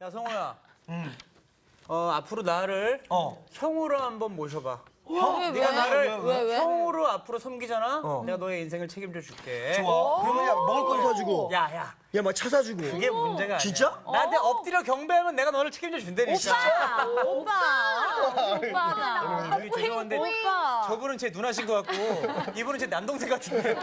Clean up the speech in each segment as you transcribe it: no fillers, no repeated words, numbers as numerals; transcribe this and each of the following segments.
야, 성호야. 앞으로 나를 형으로 한번 모셔봐. 네가 나를 왜? 형으로 앞으로 섬기잖아? 어. 내가 너의 인생을 책임져 줄게. 좋아. 그러면 야, 먹을 거 사주고. 야. 야, 막 차 사주고. 그게 문제가 아니야. 진짜? 나한테 엎드려 경배하면 내가 너를 책임져 준다니까. 오빠. 저기 죄송한데 오빠. 저분은 제 누나신 것 같고 이분은 제 남동생 같은데.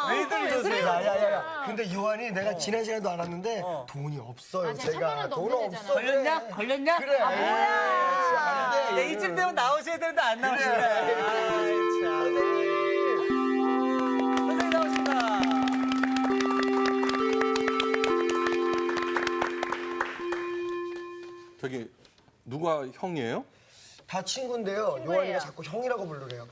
왜들 이러세요? 야. 근데 요한이 내가 지난 시간에도 알았는데 돈이 없어요. 제가 돈 없어. 걸렸냐? 그래. 안 돼. 네, 이쯤 되면 나오셔야 되는데 안 나오시네. 아이, 참. 선생님 나오십니다. 저기 누가 형이에요? 다 친구인데요. 요한이가 자꾸 형이라고 부르래요.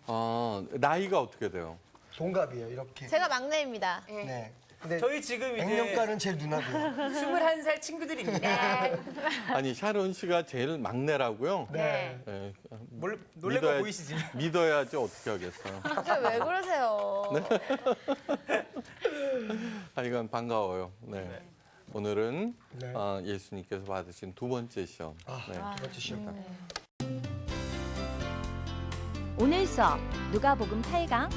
아, 나이가 어떻게 돼요? 동갑이에요, 이렇게. 제가 막내입니다. 네. 근데 저희 지금 이제 액면가는 제 누나고요. 21살 친구들입니다. 아니 샤론 씨가 제일 막내라고요? 네. 네. 놀랄 거 보이시지? 믿어야지 어떻게 하겠어요. 갑자기 왜 그러세요? 하여간 반가워요. 네. 오늘은 네. 예수님께서 받으신 두 번째 시험. 네. 두 번째 시험. 오늘 수업 누가복음 8강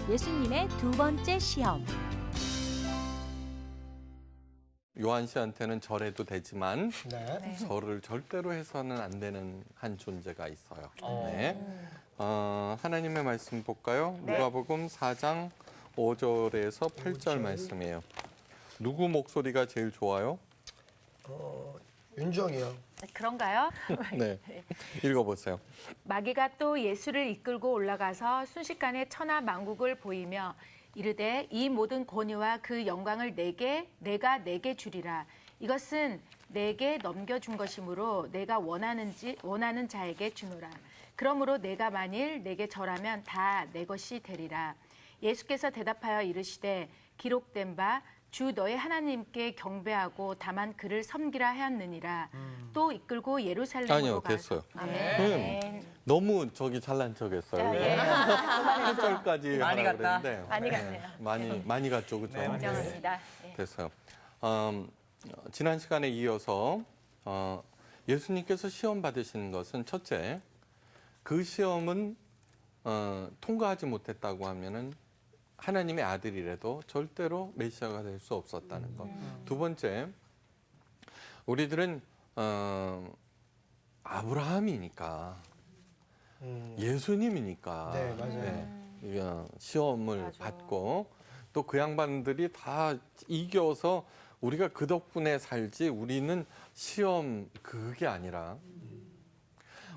예수님의 두 번째 시험. 요한 씨한테는 절해도 되지만 네. 절을 절대로 해서는 안 되는 한 존재가 있어요. 네. 하나님의 말씀 볼까요? 누가복음 4장 5절에서 8절 말씀이에요. 누구 목소리가 제일 좋아요? 윤정이요. 그런가요? 네. 읽어보세요. 마귀가 또 예수를 이끌고 올라가서 순식간에 천하 만국을 보이며 이르되 이 모든 권위와 그 영광을 내가 내게 주리라. 이것은 내게 넘겨준 것이므로 내가 원하는 자에게 주노라. 그러므로 내가 만일 내게 절하면 다 내 것이 되리라. 예수께서 대답하여 이르시되 기록된 바 주 너의 하나님께 경배하고 다만 그를 섬기라 하였느니라. 또 이끌고 예루살렘으로 아니요, 가서 됐어요. 네. 너무 저기 잘난 척했어요. 네. 8절까지 많이 하라 갔다. 그랬는데 많이 갔네요. 많이 갔죠, 그렇죠? 네, 많이 인정합니다. 네. 됐어요. 지난 시간에 이어서 예수님께서 시험 받으시는 것은 첫째, 그 시험은 통과하지 못했다고 하면은 하나님의 아들이라도 절대로 메시아가 될 수 없었다는 것. 두 번째, 우리들은 아브라함이니까 예수님이니까 네, 맞아요. 시험을 받고 또 그 양반들이 다 이겨서 우리가 그 덕분에 살지 우리는 시험 그게 아니라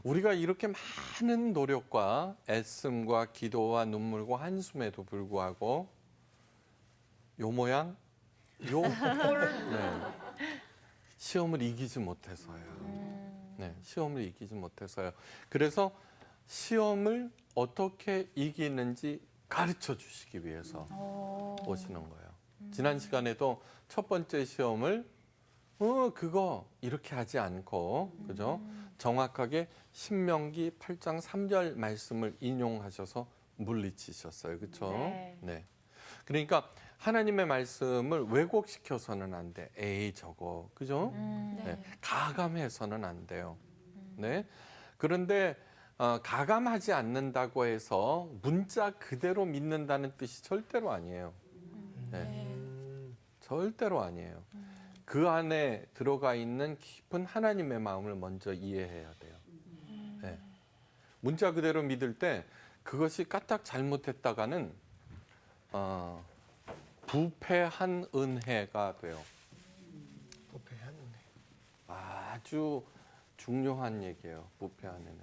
우리가 이렇게 많은 노력과 애씀과 기도와 눈물과 한숨에도 불구하고 요 모양 시험을 이기지 못해서요. 네, 시험을 이기지 못해서요. 그래서 시험을 어떻게 이기는지 가르쳐 주시기 위해서 오시는 거예요. 지난 시간에도 첫 번째 시험을 그거 이렇게 하지 않고 그죠? 정확하게 신명기 8장 3절 말씀을 인용하셔서 물리치셨어요. 그렇죠? 네. 그러니까 하나님의 말씀을 왜곡시켜서는 안 돼. 에이 저거. 그죠? 네. 가감해서는 안 돼요. 네. 그런데 가감하지 않는다고 해서 문자 그대로 믿는다는 뜻이 절대로 아니에요. 네. 절대로 아니에요. 그 안에 들어가 있는 깊은 하나님의 마음을 먼저 이해해야 돼요. 네. 문자 그대로 믿을 때 그것이 까딱 잘못했다가는 부패한 은혜가 돼요. 부패한 은혜. 아주 중요한 얘기예요. 부패한 은혜.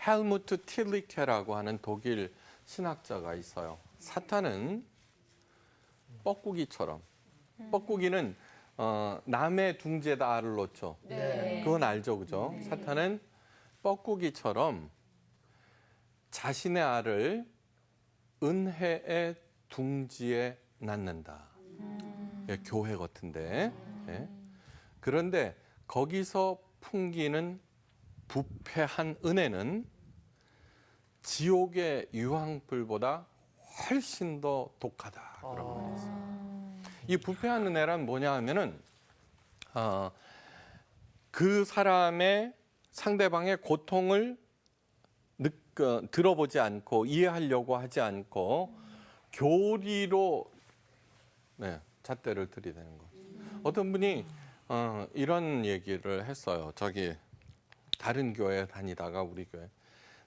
헬무트 틸리케라고 하는 독일 신학자가 있어요. 사탄은 뻐꾸기처럼 뻐꾸기는 남의 둥지에다 알을 놓죠. 네. 그건 알죠, 그죠? 사탄은 뻐꾸기처럼 자신의 알을 은혜의 둥지에 낳는다. 예, 교회 같은데. 예. 그런데 거기서 풍기는 부패한 은혜는 지옥의 유황불보다 훨씬 더 독하다. 그런 말이 있어요. 이 부패한 은혜란 뭐냐 하면은 그 사람의 상대방의 고통을 들어보지 않고 이해하려고 하지 않고 교리로 잣대를 들이대는 거. 어떤 분이 이런 얘기를 했어요. 저기 다른 교회 다니다가 우리 교회.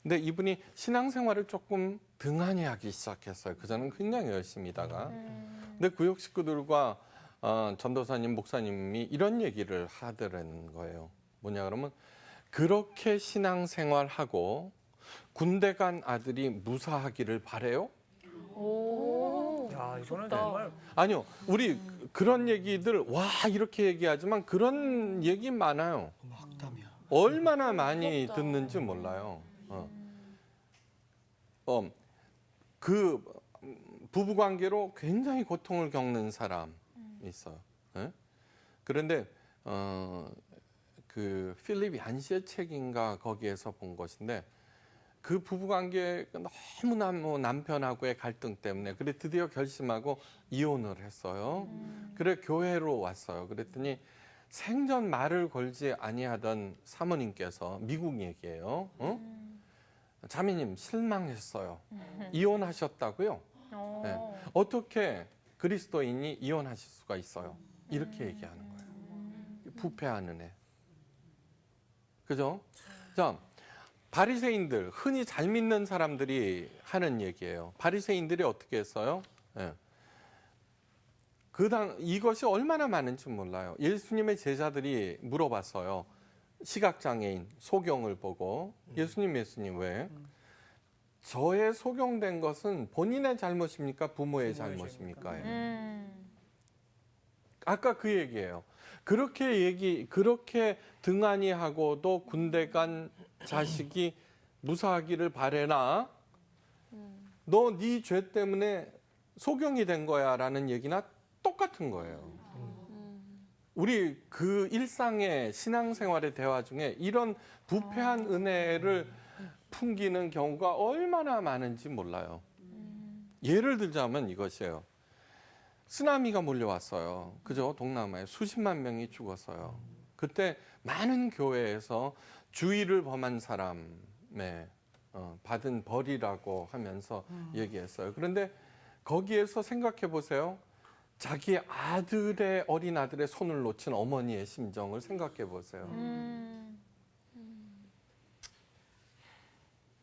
근데 이분이 신앙생활을 조금 등한히 하기 시작했어요. 그전엔 굉장히 열심히다가. 근데 구역 식구들과 전도사님, 목사님이 이런 얘기를 하더라는 거예요. 뭐냐 그러면 그렇게 신앙생활하고 군대 간 아들이 무사하기를 바래요? 야, 이거는 정말 아니요. 우리 그런 얘기들 와 이렇게 얘기하지만 그런 얘기 많아요. 악담이야. 얼마나 많이 듣는지 몰라요. 그 부부 관계로 굉장히 고통을 겪는 사람이 있어요. 예? 그런데 그 필립 얀시의 책인가 거기에서 본 것인데 그 부부 관계가 너무나 남편하고의 갈등 때문에 그래 드디어 결심하고 이혼을 했어요. 그래 교회로 왔어요. 그랬더니 생전 말을 걸지 아니하던 사모님께서 미국 얘기예요. 자매님 실망했어요. 이혼하셨다고요? 네. 어떻게 그리스도인이 이혼하실 수가 있어요? 이렇게 얘기하는 거예요. 부패하는 애. 그죠? 자, 바리새인들 흔히 잘 믿는 사람들이 하는 얘기예요. 바리새인들이 어떻게 했어요? 네. 이것이 얼마나 많은지 몰라요. 예수님의 제자들이 물어봤어요. 시각장애인 소경을 보고 예수님 왜? 저의 소경된 것은 본인의 잘못입니까? 부모의 잘못입니까? 아까 그 얘기예요. 그렇게 등한히 하고도 군대 간 자식이 무사하기를 바래나 너 네 죄 때문에 소경이 된 거야라는 얘기나 똑같은 거예요. 우리 그 일상의 신앙생활의 대화 중에 이런 부패한 은혜를 풍기는 경우가 얼마나 많은지 몰라요. 예를 들자면 이것이에요. 쓰나미가 몰려왔어요. 그죠? 동남아에 수십만 명이 죽었어요. 그때 많은 교회에서 주의를 범한 사람의 받은 벌이라고 하면서 얘기했어요. 그런데 거기에서 생각해 보세요. 자기 어린 아들의 손을 놓친 어머니의 심정을 생각해 보세요.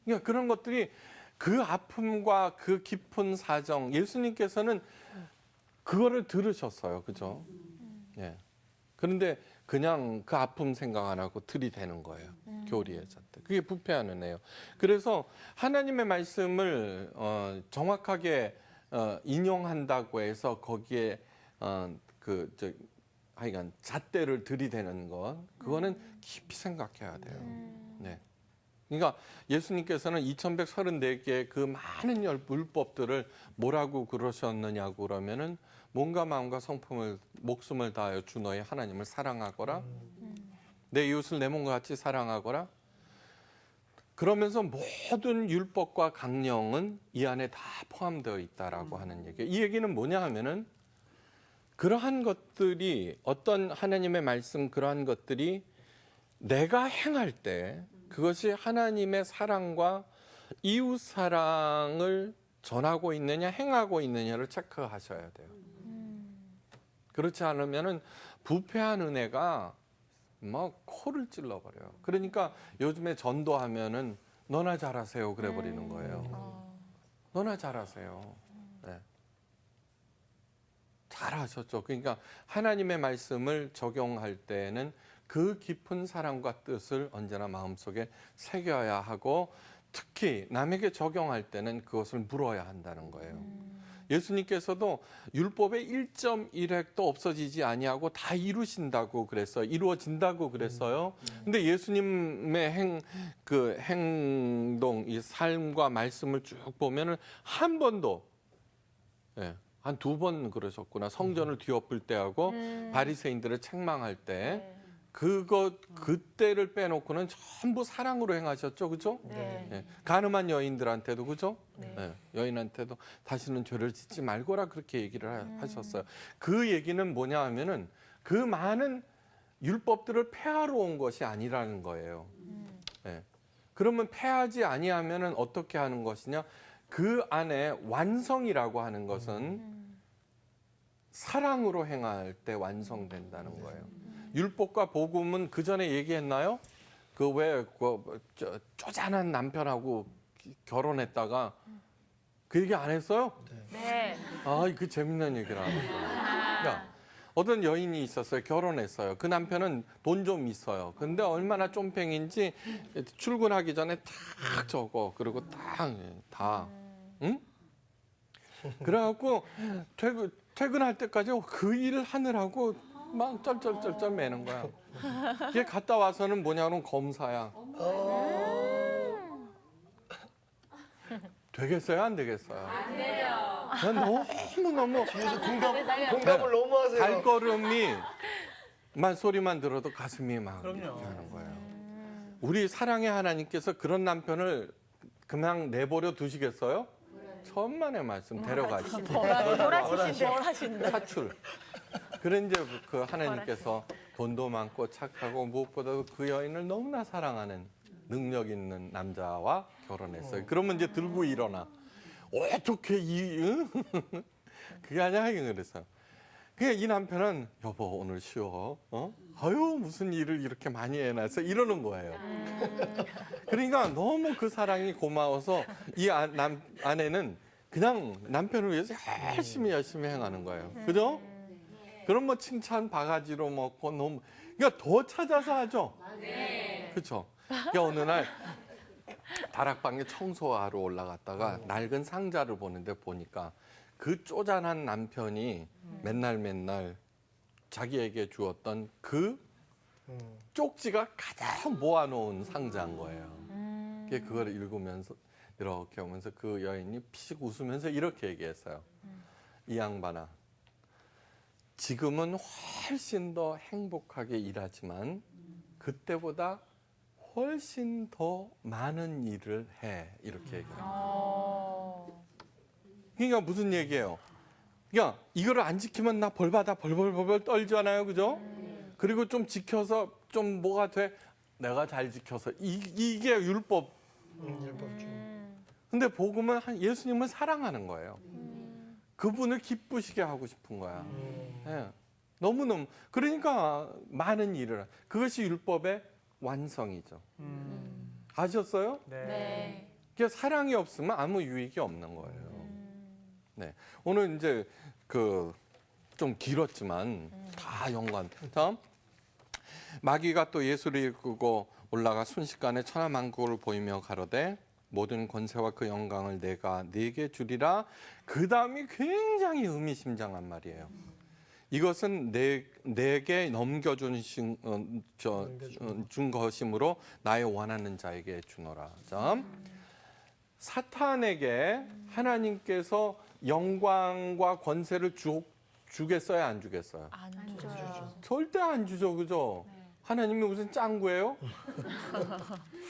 그러니까 그런 것들이 그 아픔과 그 깊은 사정, 예수님께서는 그거를 들으셨어요. 그죠? 예. 그런데 그냥 그 아픔 생각 안 하고 들이대는 거예요. 교리의 잣대. 그게 부패하는 애예요. 그래서 하나님의 말씀을 정확하게 인용한다고 해서 거기에 하여간 잣대를 들이대는 것, 그거는 깊이 생각해야 돼요. 네. 그러니까 예수님께서는 2134개의 그 많은 율법들을 뭐라고 그러셨느냐고 그러면은 몸과 마음과 성품을 목숨을 다하여 주 너의 하나님을 사랑하거라. 내 이웃을 내 몸과 같이 사랑하거라. 그러면서 모든 율법과 강령은 이 안에 다 포함되어 있다라고 하는 얘기예요. 이 얘기는 뭐냐 하면은 그러한 것들이 어떤 하나님의 말씀 그러한 것들이 내가 행할 때 그것이 하나님의 사랑과 이웃 사랑을 전하고 있느냐 행하고 있느냐를 체크하셔야 돼요. 그렇지 않으면은 부패한 은혜가 막 코를 찔러버려요. 그러니까 요즘에 전도하면은 너나 잘하세요 그래 버리는 거예요. 너나 잘하세요. 네. 잘하셨죠. 그러니까 하나님의 말씀을 적용할 때는 그 깊은 사랑과 뜻을 언제나 마음속에 새겨야 하고 특히 남에게 적용할 때는 그것을 물어야 한다는 거예요. 예수님께서도 율법의 1.1획도 없어지지 아니하고 다 이루신다고 그랬어요. 이루어진다고 그랬어요. 근데 예수님의 행동, 이 삶과 말씀을 쭉 보면은 한 번도 한 2번 그러셨구나. 성전을 뒤엎을 때하고 바리새인들을 책망할 때 그때를 빼놓고는 전부 사랑으로 행하셨죠, 그죠? 네. 네. 가늠한 여인들한테도 그죠? 네. 여인한테도 다시는 죄를 짓지 말거라 그렇게 얘기를 하셨어요. 그 얘기는 뭐냐 하면은 그 많은 율법들을 폐하러 온 것이 아니라는 거예요. 예. 그러면 폐하지 아니하면은 어떻게 하는 것이냐? 그 안에 완성이라고 하는 것은 사랑으로 행할 때 완성된다는 거예요. 율법과 복음은 그 전에 얘기했나요? 그 왜 쪼잔한 남편하고 결혼했다가 그 얘기 안 했어요? 네. 아, 그 재밌는 얘기를 하는 거예요. 야, 어떤 여인이 있었어요. 결혼했어요. 그 남편은 돈 좀 있어요. 근데 얼마나 쫌팽인지 출근하기 전에 탁 적어. 그리고 다. 응? 그래갖고 퇴근할 때까지 그 일을 하느라고 막 쩔쩔쩔쩔 매는 거야. 걔 갔다 와서는 뭐냐면 검사야. 되겠어요? 안 되겠어요? 안 돼요. 난 너무너무 뒤에서 공감을 너무 하세요. 발걸음이만 소리만 들어도 가슴이 막 그럼요. 이렇게 하는 거예요. 우리 사랑의 하나님께서 그런 남편을 그냥 내버려 두시겠어요? 천만의 말씀 데려가시고 돌아치신데. 차출. 그런 이제 그 하나님께서 돈도 많고 착하고 무엇보다도 그 여인을 너무나 사랑하는 능력 있는 남자와 결혼했어요. 그러면 이제 들고 일어나. 어떻게 그게 아니야 그랬어요. 그러니까 이 남편은 여보 오늘 쉬어. 아유 무슨 일을 이렇게 많이 해놔서 이러는 거예요. 그러니까 너무 그 사랑이 고마워서 이 아내는 그냥 남편을 위해서 열심히 행하는 거예요. 그죠? 그럼 뭐 칭찬 바가지로 먹고 너무 그러니까 더 찾아서 하죠. 그렇죠. 그러니까 어느 날 다락방에 청소하러 올라갔다가 낡은 상자를 보는데 보니까 그 쪼잔한 남편이 맨날 자기에게 주었던 그 쪽지가 가장 모아놓은 상자인 거예요. 그걸 읽으면서 이렇게 오면서 그 여인이 피식 웃으면서 이렇게 얘기했어요. 이 양반아, 지금은 훨씬 더 행복하게 일하지만 그때보다 훨씬 더 많은 일을 해. 이렇게 얘기해요. 그러니까 무슨 얘기예요? 그러니까 이거를 안 지키면 나 벌받아 벌벌 떨잖아요. 그죠? 그리고 좀 지켜서 좀 뭐가 돼? 내가 잘 지켜서 이게 율법. 율법주. 근데 복음은 예수님을 사랑하는 거예요. 그분을 기쁘시게 하고 싶은 거야. 예. 너무너무 그러니까 많은 일을 그것이 율법의 완성이죠. 아셨어요? 네. 그러니까 사랑이 없으면 아무 유익이 없는 거예요. 네. 오늘 이제 좀 길었지만 다 연관. 다음 마귀가 또 예수를 이끌고 올라가 순식간에 천하만국을 보이며 가로되 모든 권세와 그 영광을 내가 네게 주리라. 그 다음이 굉장히 의미심장한 말이에요. 이것은 내게 넘겨준 준 것이므로 나의 원하는 자에게 주노라. 사탄에게 하나님께서 영광과 권세를 주겠어요, 안 주겠어요? 안 줘요. 절대 안 주죠, 그죠? 하나님이 무슨 짱구예요?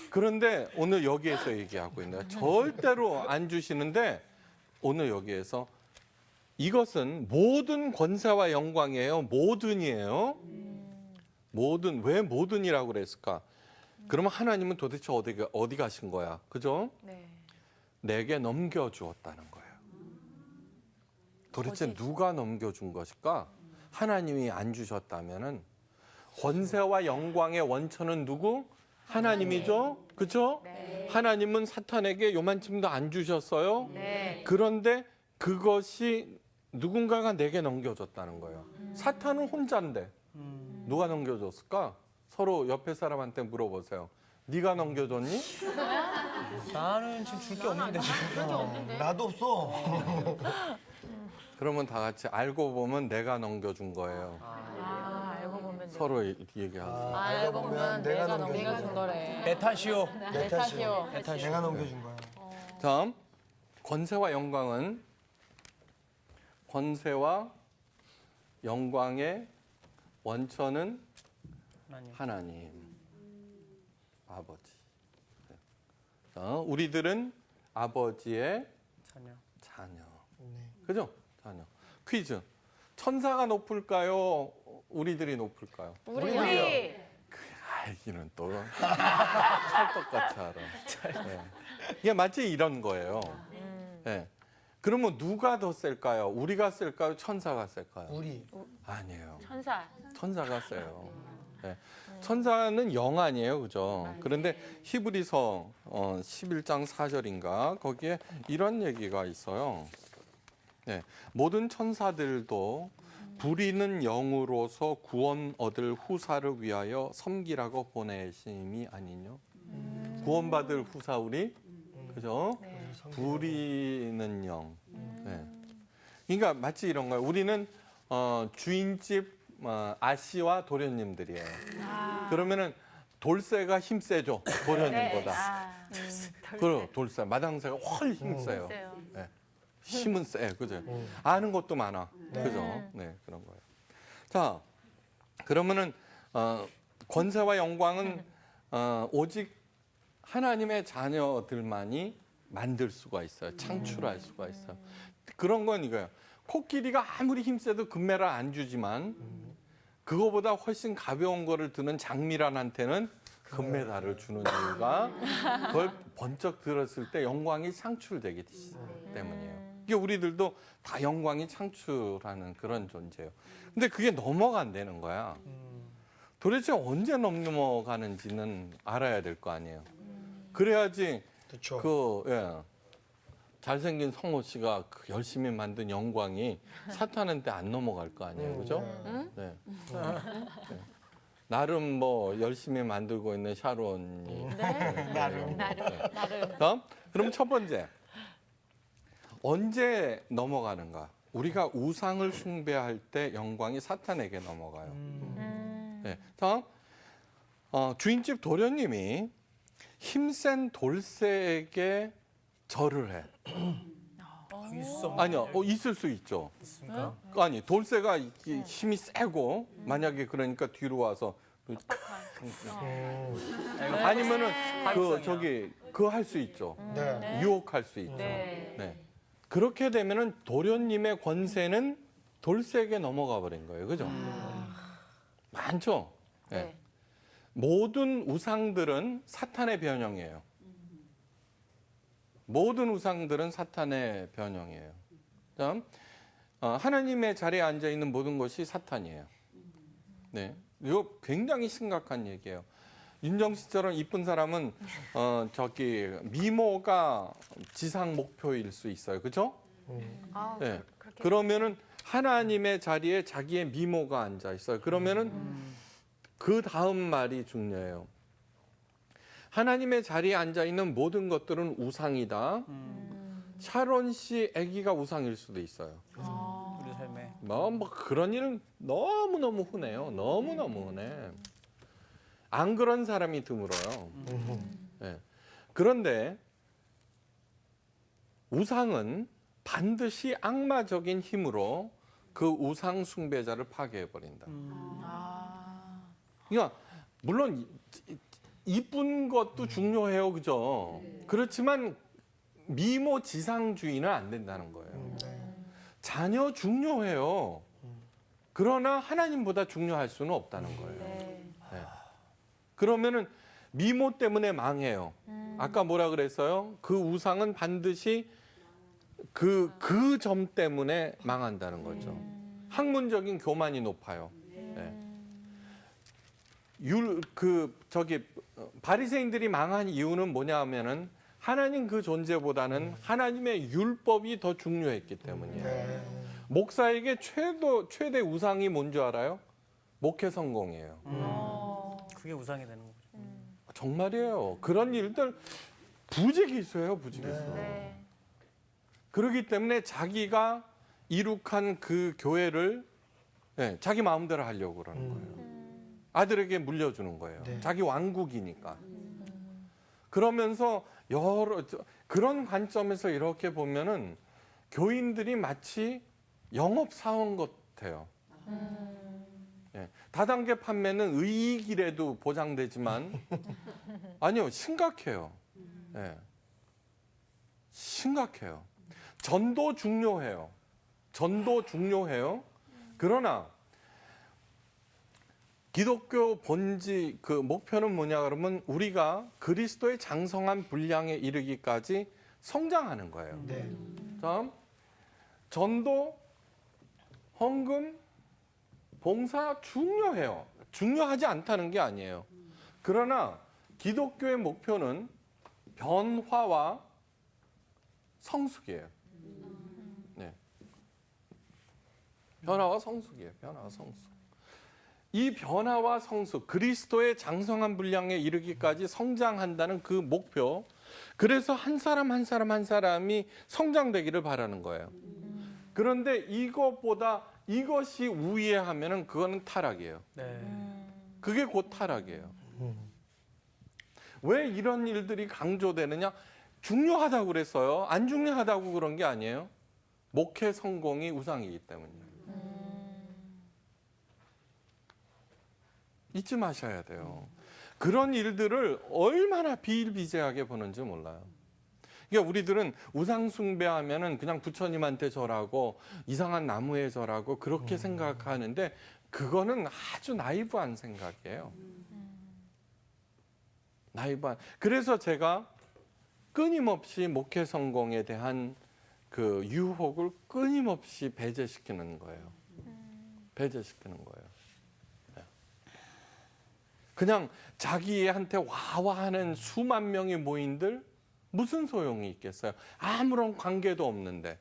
그런데 오늘 여기에서 얘기하고 있는 거예요. 절대로 안 주시는데 오늘 여기에서 이것은 모든 권세와 영광이에요. 모든이에요. 모든, 왜 모든이라고 그랬을까? 그러면 하나님은 도대체 어디 가신 거야? 그죠? 네. 내게 넘겨주었다는 거예요. 도대체 누가 넘겨준 것일까? 하나님이 안 주셨다면은 권세와 영광의 원천은 누구? 하나님이죠? 그죠? 네. 하나님은 사탄에게 요만큼도 안 주셨어요? 네. 그런데 그것이 누군가가 내게 넘겨줬다는 거예요. 사탄은 혼자인데 누가 넘겨줬을까? 서로 옆에 사람한테 물어보세요. 네가 넘겨줬니? 나는 지금 줄 게 없는데. 나도 없어. 그러면 다 같이 알고 보면 내가 넘겨준 거예요. 알고 보면 서로 얘기하세요. 알고 보면 내가 넘겨준 거래. 내 탓이오. 내 탓이요. 내 탓이오. 내가 넘겨준 거야. 다음 권세와 영광의 원천은 하나님 아버지. 자, 우리들은 아버지의 자녀. 그죠? 자녀. 퀴즈. 천사가 높을까요? 우리들이 높을까요? 우리 알기는 또 찰떡같이 알아. 네. 이게 마치 이런 거예요. 네. 그러면 누가 더 셀까요? 우리가 셀까요? 천사가 셀까요? 우리. 아니에요. 천사. 천사가 세요. 네. 천사는 영 아니에요, 그죠? 그런데 히브리서 11장 4절인가 거기에 이런 얘기가 있어요. 네. 모든 천사들도 부리는 영으로서 구원 얻을 후사를 위하여 섬기라고 보내심이 아니뇨. 구원받을 후사 우리, 그죠? 부리는 영. 네. 그러니까 마치 이런 거예요. 우리는 주인집 아씨와 도련님들이에요. 그러면은 돌쇠가 힘세죠, 도련님보다. 그럼 돌쇠, 마당새가 훨 힘세요. 네. 힘은 세, 그죠? 아는 것도 많아, 그죠? 네, 그런 거예요. 자, 그러면은 권세와 영광은 오직 하나님의 자녀들만이 만들 수가 있어요. 창출할 수가 있어요. 그런 건 이거예요. 코끼리가 아무리 힘세도 금메달 안 주지만 그거보다 훨씬 가벼운 거를 드는 장미란한테는 금메달을 주는 이유가 그걸 번쩍 들었을 때 영광이 창출되기 때문이에요. 이게 우리들도 다 영광이 창출하는 그런 존재예요. 근데 그게 넘어가 안 되는 거야. 도대체 언제 넘어가는지는 알아야 될 거 아니에요. 그래야지 그렇죠. 잘생긴 성호 씨가 그 열심히 만든 영광이 사탄한테 안 넘어갈 거 아니에요, 그죠? 네. 네. 나름 뭐 열심히 만들고 있는 샤론이. 나름. 다음, 그럼 첫 번째, 언제 넘어가는가? 우리가 우상을 숭배할 때 영광이 사탄에게 넘어가요. 네. 다음, 주인집 도련님이 힘센 돌쇠에게 절을 해. 있을 수 없는 아니요, 있을 수 있죠. 있습니까? 아니, 돌쇠가 힘이 세고 만약에 그러니까 뒤로 와서 아니면은 그거 할 수 있죠. 네. 유혹할 수 있죠. 네. 그렇게 되면은 도련님의 권세는 돌쇠에게 넘어가 버린 거예요, 그죠? 많죠. 네. 모든 우상들은 사탄의 변형이에요. 모든 우상들은 사탄의 변형이에요. 다음, 하나님의 자리에 앉아 있는 모든 것이 사탄이에요. 네, 이거 굉장히 심각한 얘기예요. 윤정 씨처럼 이쁜 사람은 미모가 지상 목표일 수 있어요, 그렇죠? 네. 그러면은 하나님의 자리에 자기의 미모가 앉아 있어요. 그러면은 그 다음 말이 중요해요. 하나님의 자리에 앉아 있는 모든 것들은 우상이다. 샤론 씨 아기가 우상일 수도 있어요. 우리 삶에. 뭐 그런 일은 너무너무 흔해요. 너무너무 흔해. 안 그런 사람이 드물어요. 네. 그런데 우상은 반드시 악마적인 힘으로 그 우상 숭배자를 파괴해버린다. 그러니까 물론 이쁜 것도 중요해요, 그죠? 그렇지만 미모 지상주의는 안 된다는 거예요. 자녀 중요해요. 그러나 하나님보다 중요할 수는 없다는 거예요. 네. 그러면은 미모 때문에 망해요. 아까 뭐라 그랬어요? 그 우상은 반드시 그 점 때문에 망한다는 거죠. 학문적인 교만이 높아요. 네. 바리새인들이 망한 이유는 뭐냐면은 하나님 그 존재보다는 하나님의 율법이 더 중요했기 때문이에요. 목사에게 최대 우상이 뭔지 알아요? 목회 성공이에요. 그게 우상이 되는 거죠. 정말이에요. 그런 일들 부지기 있어요, 부지기 있어. 그렇기 때문에 자기가 이룩한 그 교회를 자기 마음대로 하려고 그러는 거예요. 아들에게 물려주는 거예요. 자기 왕국이니까. 그러면서 그런 관점에서 이렇게 보면은 교인들이 마치 영업사원 같아요. 다단계 판매는 의익이라도 보장되지만 아니요, 심각해요. 심각해요. 전도 중요해요. 그러나 기독교 본질 그 목표는 뭐냐 그러면 우리가 그리스도의 장성한 분량에 이르기까지 성장하는 거예요. 네. 다음 전도, 헌금, 봉사 중요해요. 중요하지 않다는 게 아니에요. 그러나 기독교의 목표는 변화와 성숙이에요. 네. 변화와 성숙이에요. 변화와 성숙. 이 변화와 성숙, 그리스도의 장성한 분량에 이르기까지 성장한다는 그 목표. 그래서 한 사람 한 사람 한 사람이 성장되기를 바라는 거예요. 그런데 이것보다 이것이 우위하면은 그거는 타락이에요. 네. 그게 곧 타락이에요. 왜 이런 일들이 강조되느냐? 중요하다고 그랬어요. 안 중요하다고 그런 게 아니에요. 목회 성공이 우상이기 때문이에요. 잊지 마셔야 돼요. 그런 일들을 얼마나 비일비재하게 보는지 몰라요. 그러니까 우리들은 우상 숭배하면은 그냥 부처님한테 절하고 이상한 나무에 절하고 그렇게 생각하는데 그거는 아주 나이브한 생각이에요. 나이브한. 그래서 제가 끊임없이 목회 성공에 대한 그 유혹을 끊임없이 배제시키는 거예요. 배제시키는 거예요. 그냥 자기한테 와와하는 수만 명의 모인들 무슨 소용이 있겠어요? 아무런 관계도 없는데.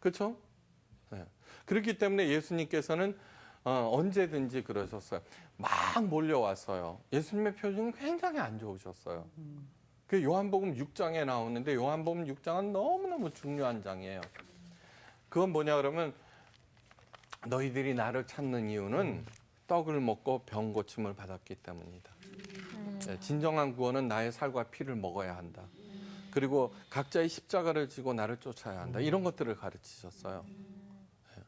그렇죠? 네. 그렇기 때문에 예수님께서는 언제든지 그러셨어요. 막 몰려왔어요. 예수님의 표정이 굉장히 안 좋으셨어요. 그 요한복음 6장에 나오는데 요한복음 6장은 너무너무 중요한 장이에요. 그건 뭐냐 그러면 너희들이 나를 찾는 이유는 떡을 먹고 병 고침을 받았기 때문이다. 네, 진정한 구원은 나의 살과 피를 먹어야 한다. 그리고 각자의 십자가를 지고 나를 쫓아야 한다. 이런 것들을 가르치셨어요. 네.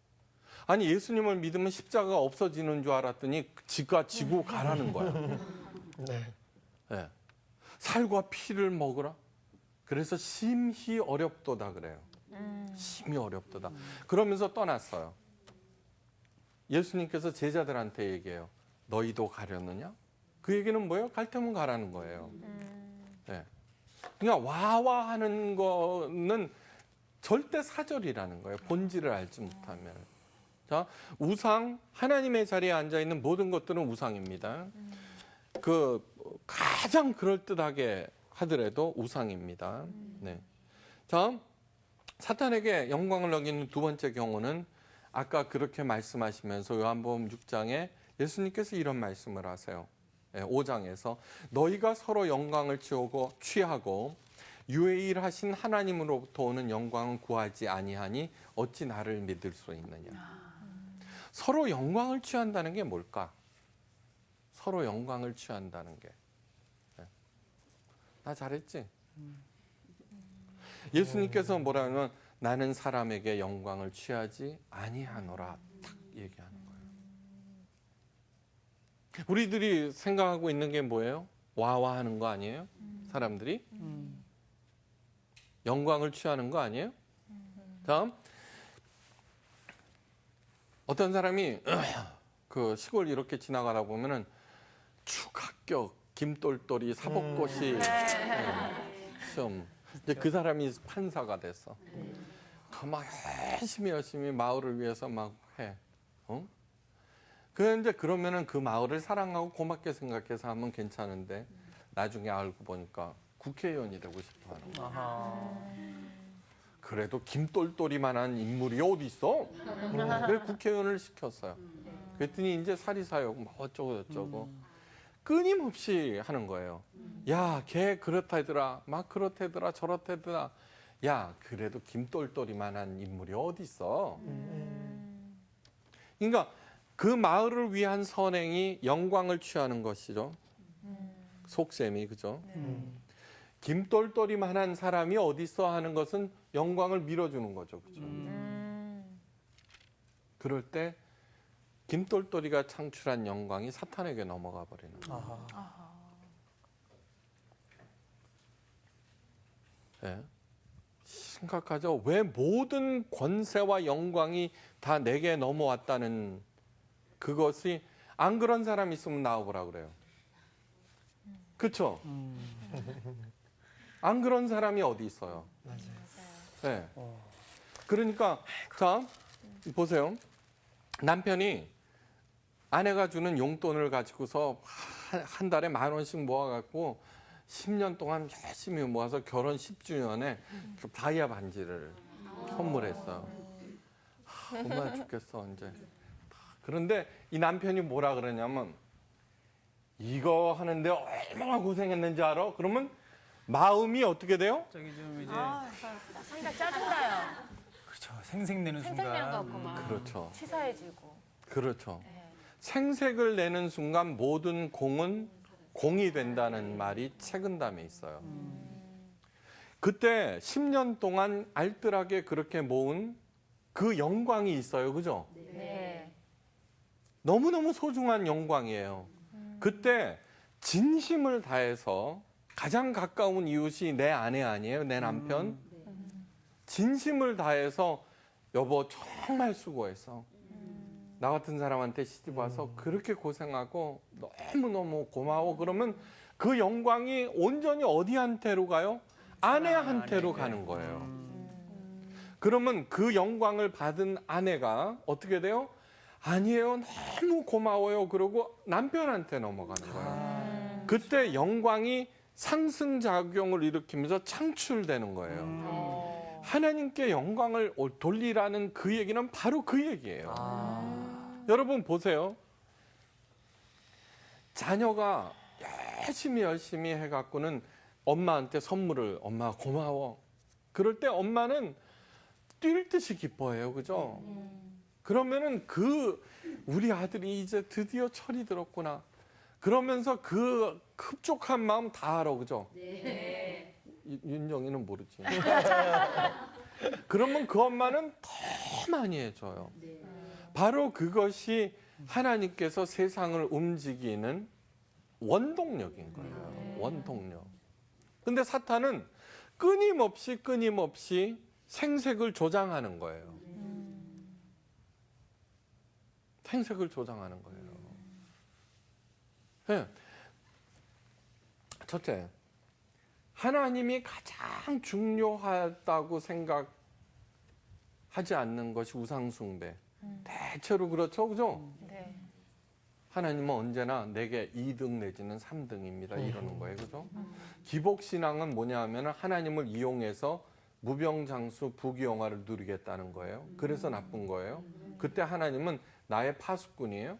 아니 예수님을 믿으면 십자가가 없어지는 줄 알았더니 지가 지고 가라는 거야. 네. 네. 살과 피를 먹으라. 그래서 심히 어렵도다 그래요. 심히 어렵도다. 그러면서 떠났어요. 예수님께서 제자들한테 얘기해요. 너희도 가려느냐? 그 얘기는 뭐예요? 갈 테면 가라는 거예요. 네. 그러니까 와와 하는 거는 절대 사절이라는 거예요. 본질을 알지 못하면. 자, 우상, 하나님의 자리에 앉아 있는 모든 것들은 우상입니다. 그 가장 그럴듯하게 하더라도 우상입니다. 네. 자, 사탄에게 영광을 넘기는 두 번째 경우는 아까 그렇게 말씀하시면서 요한복음 6장에 예수님께서 이런 말씀을 하세요. 5장에서 너희가 서로 영광을 취하고 유일하신 하나님으로부터 오는 영광을 구하지 아니하니 어찌 나를 믿을 수 있느냐. 서로 영광을 취한다는 게 뭘까? 서로 영광을 취한다는 게. 나 잘했지? 예수님께서 뭐라면 나는 사람에게 영광을 취하지 아니하노라 딱 얘기하는 거예요. 우리들이 생각하고 있는 게 뭐예요? 와와하는 거 아니에요? 사람들이 영광을 취하는 거 아니에요? 다음 어떤 사람이 그 시골 이렇게 지나가다 보면은 축합격 김똘똘이 사법고시 시험. 이제 그 사람이 판사가 됐어. 막 열심히 마을을 위해서 막 해. 그런데 그러면은 그 마을을 사랑하고 고맙게 생각해서 하면 괜찮은데 나중에 알고 보니까 국회의원이 되고 싶어 하는 거야. 아하. 그래도 김똘똘이만한 인물이 어디 있어? 그래서 국회의원을 시켰어요. 그랬더니 이제 사리사욕 뭐 어쩌고 저쩌고 끊임없이 하는 거예요. 야, 걔 그렇다더라, 막 그렇다더라, 저렇다더라. 야, 그래도 김똘똘이만한 인물이 어디 있어? 그러니까 그 마을을 위한 선행이 영광을 취하는 것이죠. 속셈이 그죠? 김똘똘이만한 사람이 어디 있어 하는 것은 영광을 밀어주는 거죠, 그죠? 그럴 때 김똘똘이가 창출한 영광이 사탄에게 넘어가 버리는 거예요. 네. 심각하죠. 왜 모든 권세와 영광이 다 내게 넘어왔다는 그것이 안 그런 사람 있으면 나와보라 그래요. 그렇죠? 안 그런 사람이 어디 있어요? 맞아요. 네. 그러니까 자 보세요. 남편이 아내가 주는 용돈을 가지고서 한 달에 10,000원씩 모아갖고 10년 동안 열심히 모아서 결혼 10주년에 다이아 반지를 선물했어요. 정말 좋겠어 이제. 그런데 이 남편이 뭐라 그러냐면 이거 하는데 얼마나 고생했는지 알아? 그러면 마음이 어떻게 돼요? 저기 좀 이제 상가 짜증나요. 그렇죠. 생색내는 생색내는 거 순간. 같고 막 그렇죠. 치사해지고. 그렇죠. 네. 생색을 내는 순간 모든 공은 공이 된다는 말이 책은담에 있어요. 그때 10년 동안 알뜰하게 그렇게 모은 그 영광이 있어요. 그죠? 네. 너무너무 소중한 영광이에요. 그때 진심을 다해서 가장 가까운 이웃이 내 아내 아니에요? 내 남편? 진심을 다해서 여보 정말 수고했어. 나 같은 사람한테 시집 와서 그렇게 고생하고 너무너무 고마워. 그러면 그 영광이 온전히 어디한테로 가요? 아내한테로 가는 거예요. 그러면 그 영광을 받은 아내가 어떻게 돼요? 아니에요. 너무 고마워요. 그러고 남편한테 넘어가는 거예요. 그때 영광이 상승작용을 일으키면서 창출되는 거예요. 하나님께 영광을 돌리라는 그 얘기는 바로 그 얘기예요. 여러분 보세요. 자녀가 열심히 해갖고는 엄마한테 선물을 엄마 고마워. 그럴 때 엄마는 뛸 듯이 기뻐해요. 그죠? 그러면은 우리 아들이 이제 드디어 철이 들었구나. 그러면서 그 흡족한 마음 다 알아. 그죠? 네. 윤정이는 모르지. 그러면 그 엄마는 더 많이 해줘요. 바로 그것이 하나님께서 세상을 움직이는 원동력인 거예요. 원동력. 근데 사탄은 끊임없이 생색을 조장하는 거예요. 생색을 조장하는 거예요. 네. 첫째, 하나님이 가장 중요하다고 생각하지 않는 것이 우상숭배. 대체로 그렇죠, 그죠? 네. 하나님은 언제나 내게 2등 내지는 3등입니다. 이러는 거예요, 그죠? 기복신앙은 뭐냐 하면 하나님을 이용해서 무병장수 부귀영화를 누리겠다는 거예요. 그래서 나쁜 거예요. 그때 하나님은 나의 파수꾼이에요.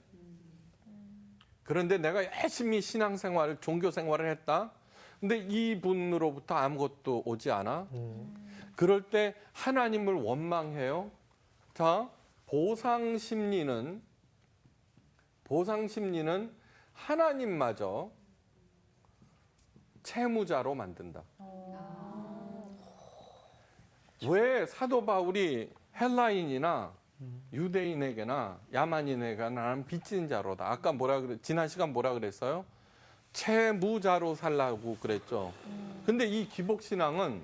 그런데 내가 열심히 신앙생활을, 종교생활을 했다. 근데 이분으로부터 아무것도 오지 않아. 그럴 때 하나님을 원망해요. 자, 보상심리는 하나님마저 채무자로 만든다. 왜 사도 바울이 헬라인이나 유대인에게나 야만인에게나 나는 빚진 자로다. 아까 지난 시간 뭐라 그랬어요? 채무자로 살라고 그랬죠. 근데 이 기복신앙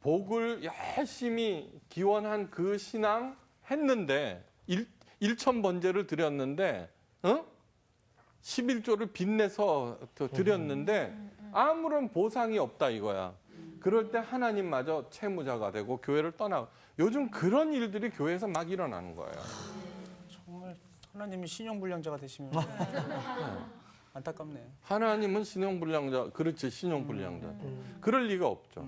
복을 열심히 기원한 그 신앙 했는데 1,000번제를 드렸는데 11조를 빚내서 드렸는데 아무런 보상이 없다 이거야. 그럴 때 하나님마저 채무자가 되고 교회를 떠나. 요즘 그런 일들이 교회에서 막 일어나는 거예요. 정말 하나님이 신용불량자가 되시면 안타깝네요. 하나님은 신용불량자, 그렇지, 신용불량자. 그럴 리가 없죠.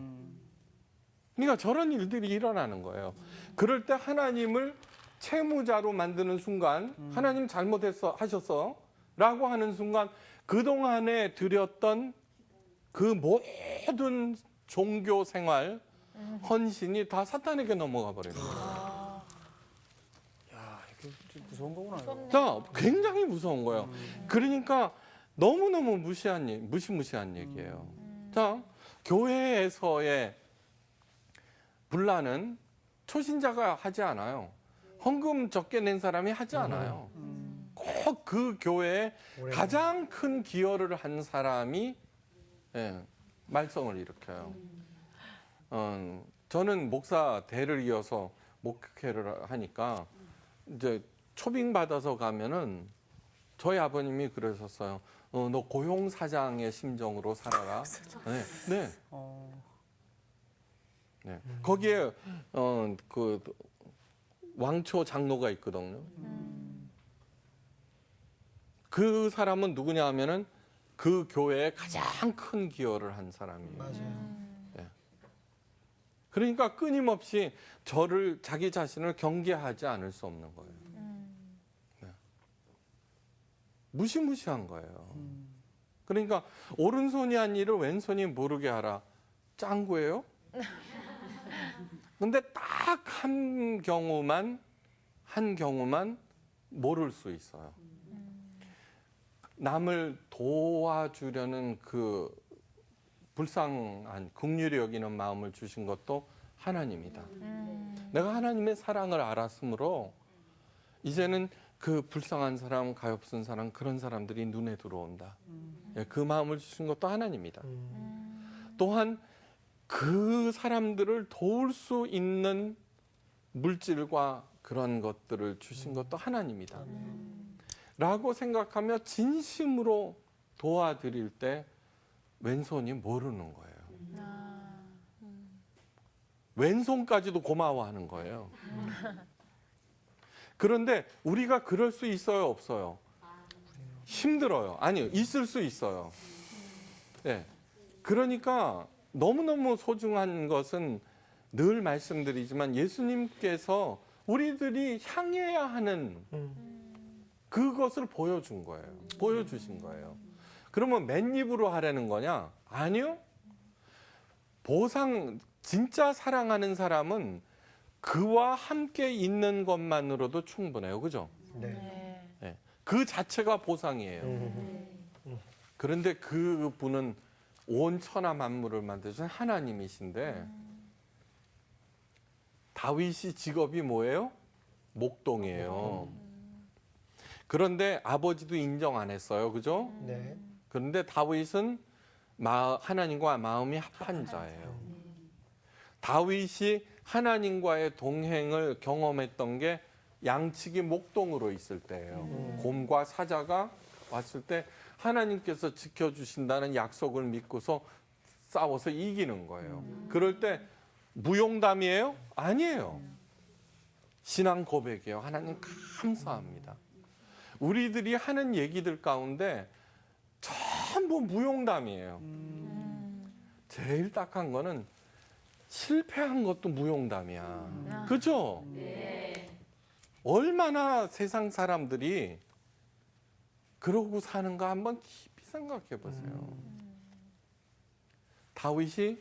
그러니까 저런 일들이 일어나는 거예요. 그럴 때 하나님을 채무자로 만드는 순간, 하나님 잘못하셨어 라고 하는 순간, 그동안에 드렸던 그 모든 종교 생활, 헌신이 다 사탄에게 넘어가 버리는 거예요. 야, 이게 좀 무서운 거구나. 이거. 자, 굉장히 무서운 거예요. 그러니까 너무너무 무시무시한 얘기예요. 자, 교회에서의 분란은 초신자가 하지 않아요. 헌금 적게 낸 사람이 하지 않아요. 꼭 그 교회에 가장 큰 기여를 한 사람이 말썽을 일으켜요. 저는 목사 대를 이어서 목회를 하니까 이제 초빙 받아서 가면은 저희 아버님이 그러셨어요. 너 고용 사장의 심정으로 살아라. 네. 네. 네. 거기에 그 왕초 장로가 있거든요. 그 사람은 누구냐 하면은 그 교회에 가장 큰 기여를 한 사람이에요. 맞아요. 그러니까 끊임없이 저를 자기 자신을 경계하지 않을 수 없는 거예요. 네. 무시무시한 거예요. 그러니까 오른손이 한 일을 왼손이 모르게 하라. 짱구예요? 근데 딱 한 경우만 모를 수 있어요. 남을 도와주려는 그 불쌍한 긍휼히 여기는 마음을 주신 것도 하나님이다. 내가 하나님의 사랑을 알았으므로 이제는 그 불쌍한 사람, 가엾은 사람, 그런 사람들이 눈에 들어온다. 그 마음을 주신 것도 하나님이다. 또한 그 사람들을 도울 수 있는 물질과 그런 것들을 주신 것도 하나님이다. 라고 생각하며 진심으로 도와드릴 때 왼손이 모르는 거예요. 왼손까지도 고마워하는 거예요. 그런데 우리가 그럴 수 있어요, 없어요? 힘들어요. 아니요, 있을 수 있어요. 네. 그러니까 너무너무 소중한 것은 늘 말씀드리지만 예수님께서 우리들이 향해야 하는 그것을 보여준 거예요. 보여주신 거예요. 그러면 맨입으로 하라는 거냐? 아니요. 진짜 사랑하는 사람은 그와 함께 있는 것만으로도 충분해요. 그죠? 네. 네. 그 자체가 보상이에요. 그런데 그 분은 온 천하 만물을 만드신 하나님이신데 다윗이 직업이 뭐예요? 목동이에요. 그런데 아버지도 인정 안 했어요. 그죠? 네. 그런데 다윗은 하나님과 마음이 합한 자예요. 다윗이 하나님과의 동행을 경험했던 게 양치기 목동으로 있을 때예요. 곰과 사자가 왔을 때 하나님께서 지켜주신다는 약속을 믿고서 싸워서 이기는 거예요. 그럴 때 무용담이에요? 아니에요. 신앙 고백이에요. 하나님 감사합니다. 우리들이 하는 얘기들 가운데 전부 무용담이에요. 제일 딱한 거는 실패한 것도 무용담이야. 그죠? 얼마나 세상 사람들이 그러고 사는가 한번 깊이 생각해 보세요. 다윗이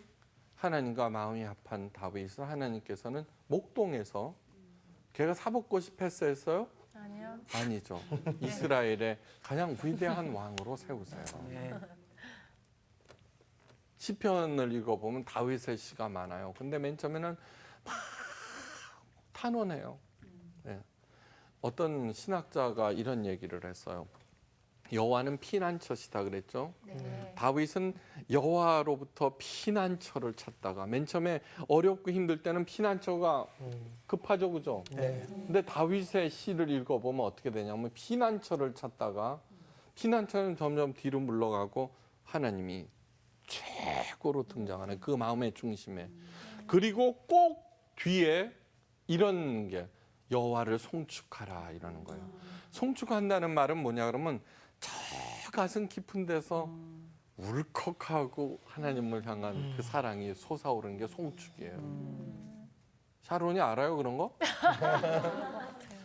하나님과 마음이 합한 다윗을 하나님께서는 목동에서 걔가 사법고시 패스했어요? 아니요. 아니죠. 이스라엘의 가장 위대한 왕으로 세우세요. 시편을 읽어보면 다윗의 시가 많아요. 근데 맨 처음에는 막 탄원해요. 네. 어떤 신학자가 이런 얘기를 했어요. 여호와는 피난처시다 그랬죠. 네. 다윗은 여호와로부터 피난처를 찾다가 맨 처음에 어렵고 힘들 때는 피난처가 급하죠, 그죠? 네. 근데 다윗의 시를 읽어보면 어떻게 되냐면 피난처를 찾다가 피난처는 점점 뒤로 물러가고 하나님이 최고로 등장하는 그 마음의 중심에 그리고 꼭 뒤에 이런 게 여호와를 송축하라 이러는 거예요. 송축한다는 말은 뭐냐 그러면 저 가슴 깊은 데서 울컥하고 하나님을 향한 그 사랑이 솟아오르는 게 송축이에요. 샤론이 알아요 그런 거?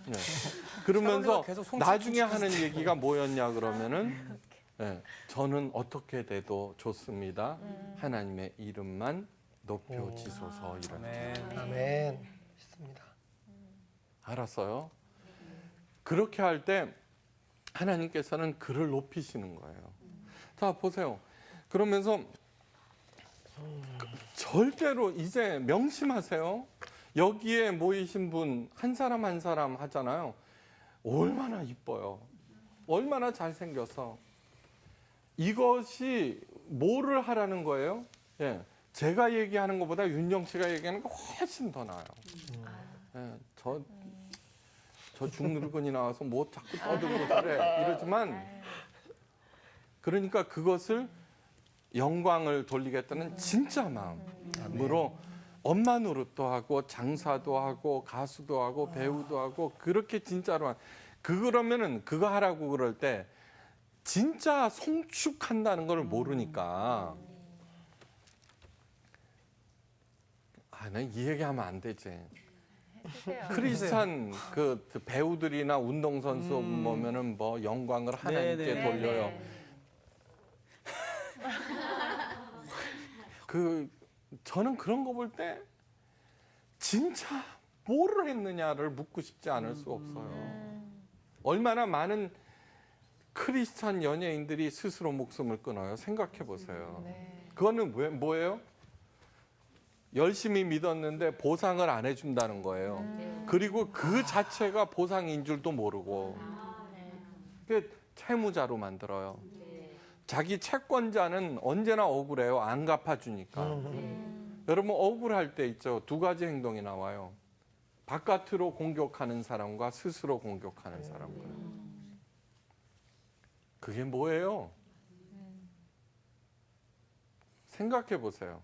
네. 그러면서 샤론이가 계속 송축, 나중에 송축 하는 얘기가 뭐였냐 그러면은 네, 저는 어떻게 돼도 좋습니다. 하나님의 이름만 높여지소서 이런. 아멘. 있습니다. 알았어요? 그렇게 할 때 하나님께서는 그를 높이시는 거예요. 자, 보세요. 그러면서 절대로 이제 명심하세요. 여기에 모이신 분 한 사람 한 사람 하잖아요. 얼마나 이뻐요. 얼마나 잘생겨서. 이것이 뭐를 하라는 거예요? 예, 제가 얘기하는 것보다 윤정 씨가 얘기하는 거 훨씬 더 나아요. 예, 저 중늙은이 나와서 뭐 자꾸 떠들고 그래 이러지만 그러니까 그것을 영광을 돌리겠다는 진짜 마음으로 엄마 노릇도 하고 장사도 하고 가수도 하고 배우도 하고 그렇게 진짜로 그러면은 그거 하라고 그럴 때 진짜 송축한다는 걸 모르니까 난 이 얘기하면 안 되지. 크리스찬 그 배우들이나 운동선수 보면은 뭐 영광을 하나님께 네네. 돌려요. 저는 그런 거 볼 때 진짜 뭐를 했느냐를 묻고 싶지 않을 수 없어요. 얼마나 많은 크리스찬 연예인들이 스스로 목숨을 끊어요. 생각해 보세요. 그거는 뭐예요? 열심히 믿었는데 보상을 안 해준다는 거예요. 그리고 그 자체가 보상인 줄도 모르고 그 채무자로 만들어요. 자기 채권자는 언제나 억울해요. 안 갚아주니까. 여러분 억울할 때 있죠. 두 가지 행동이 나와요. 바깥으로 공격하는 사람과 스스로 공격하는 사람과. 그게 뭐예요? 생각해 보세요.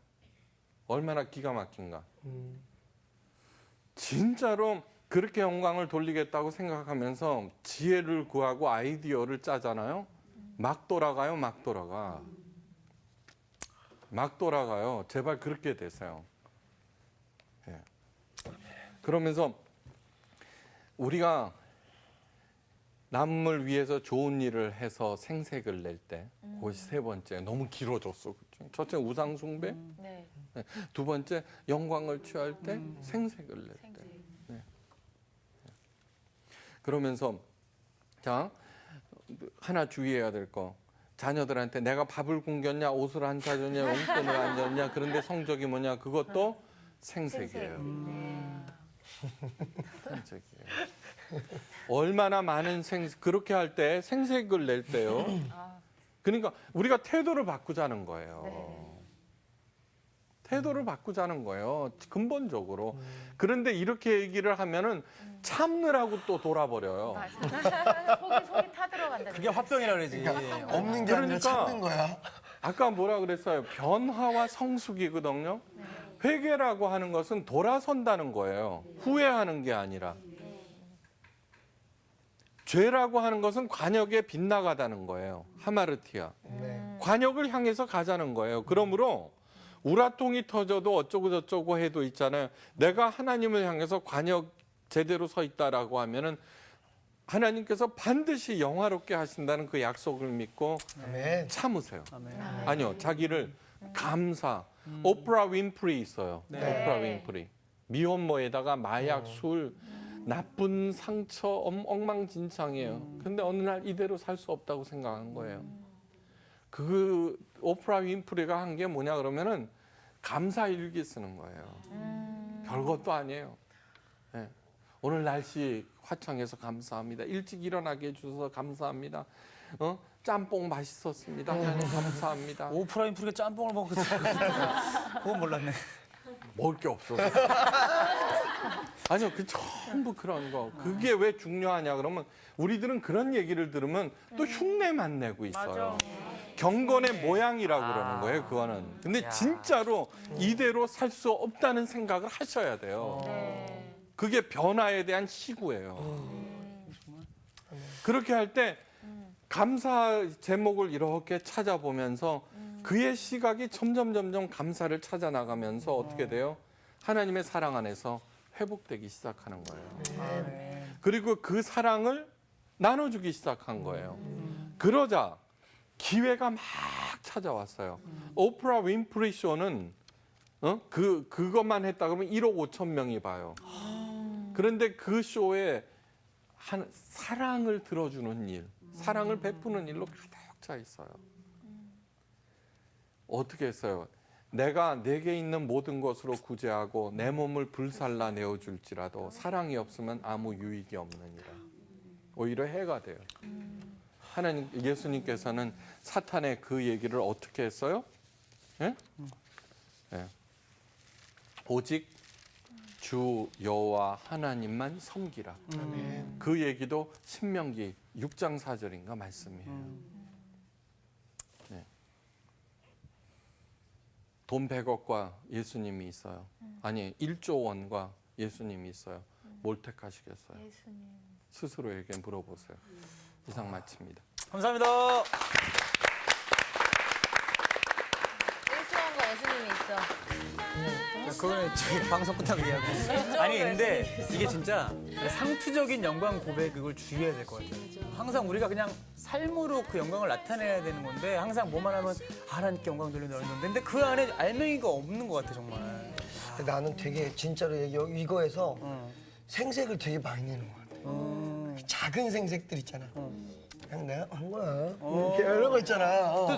얼마나 기가 막힌가. 진짜로 그렇게 영광을 돌리겠다고 생각하면서 지혜를 구하고 아이디어를 짜잖아요. 막 돌아가요, 막 돌아가. 막 돌아가요. 제발 그렇게 되세요. 예. 그러면서 우리가 남을 위해서 좋은 일을 해서 생색을 낼 때, 그것이 세 번째. 너무 길어졌어. 그쵸? 첫째 우상 숭배, 네. 두 번째 영광을 취할 때, 생색을 낼 때. 네. 그러면서 자 하나 주의해야 될 거. 자녀들한테 내가 밥을 굶겼냐, 옷을 안 사줬냐, 용돈을 안 줬냐, 그런데 성적이 뭐냐, 그것도 생색이에요. 생색이에요. 얼마나 많은 그렇게 할 때 생색을 낼 때요. 그러니까 우리가 태도를 바꾸자는 거예요. 태도를 바꾸자는 거예요. 근본적으로. 그런데 이렇게 얘기를 하면은 참느라고 또 돌아버려요. 속이 타들어간다. 그게 화병이라 그러지. 없는 게 아니라 그러니까 찾는 거야. 아까 뭐라 그랬어요? 변화와 성숙이거든요. 회개라고 하는 것은 돌아선다는 거예요. 후회하는 게 아니라. 죄라고 하는 것은 관역에 빗나가다는 거예요. 하마르티아. 관역을 향해서 가자는 거예요. 그러므로 우라통이 터져도 어쩌고 저쩌고 해도 있잖아요. 내가 하나님을 향해서 관역 제대로 서 있다라고 하면은 하나님께서 반드시 영화롭게 하신다는 그 약속을 믿고 아멘. 참으세요. 아멘. 아니요, 자기를 감사. 오프라 윈프리 있어요. 오프라 윈프리. 미혼모에다가 마약, 술, 나쁜 상처, 엉망진창이에요. 근데 어느 날 이대로 살 수 없다고 생각한 거예요. 그 오프라 윈프리가 한 게 뭐냐 그러면은 감사 일기 쓰는 거예요. 별것도 아니에요. 네. 오늘 날씨 화창해서 감사합니다. 일찍 일어나게 해주셔서 감사합니다. 짬뽕 맛있었습니다. 하나님 감사합니다. 오프라인 프리가 짬뽕을 먹고 그건 몰랐네. 먹을 게 없어서. 아니요, 그 전부 그런 거. 그게 왜 중요하냐 그러면 우리들은 그런 얘기를 들으면 또 흉내만 내고 있어요. 경건의 모양이라고 그러는 거예요, 그거는. 근데 진짜로 이대로 살 수 없다는 생각을 하셔야 돼요. 그게 변화에 대한 시구예요. 그렇게 할 때 감사 제목을 이렇게 찾아보면서 그의 시각이 점점 감사를 찾아 나가면서 어떻게 돼요? 하나님의 사랑 안에서 회복되기 시작하는 거예요. 그리고 그 사랑을 나눠주기 시작한 거예요. 그러자 기회가 막 찾아왔어요. 오프라 윈프리 쇼는 그것만 했다 그러면 1억 5천 명이 봐요. 그런데 그 쇼에 사랑을 들어주는 일, 사랑을 베푸는 일로 가득 차 있어요. 어떻게 했어요? 내가 내게 있는 모든 것으로 구제하고 내 몸을 불살라 내어줄지라도 사랑이 없으면 아무 유익이 없느니라. 오히려 해가 돼요. 예수님께서는 사탄의 그 얘기를 어떻게 했어요? 예? 예. 오직 주 여호와 하나님만 섬기라. 그 얘기도 신명기 6장 4절인가 말씀이에요. 네. 돈 100억과 예수님이 있어요. 아니 1조 원과 예수님이 있어요. 뭘 택하시겠어요? 예수님. 스스로에게 물어보세요. 이상 마칩니다. 감사합니다. 일조원과 예수님이 있어. 그거는 저희 방송 끝나고 이야기. 아니 근데 이게 진짜 상투적인 영광 고백 그걸 주의해야 될 것 같아요. 항상 우리가 그냥 삶으로 그 영광을 나타내야 되는 건데 항상 뭐만 하면 하나님께 영광 돌린다 이러는데 근데 그 안에 알맹이가 없는 것 같아 정말. 근데 나는 되게 진짜로 이거에서 생색을 되게 많이 내는 것 같아. 작은 생색들 있잖아. 그냥 내가 한 거야. 이렇게 이런 거 있잖아.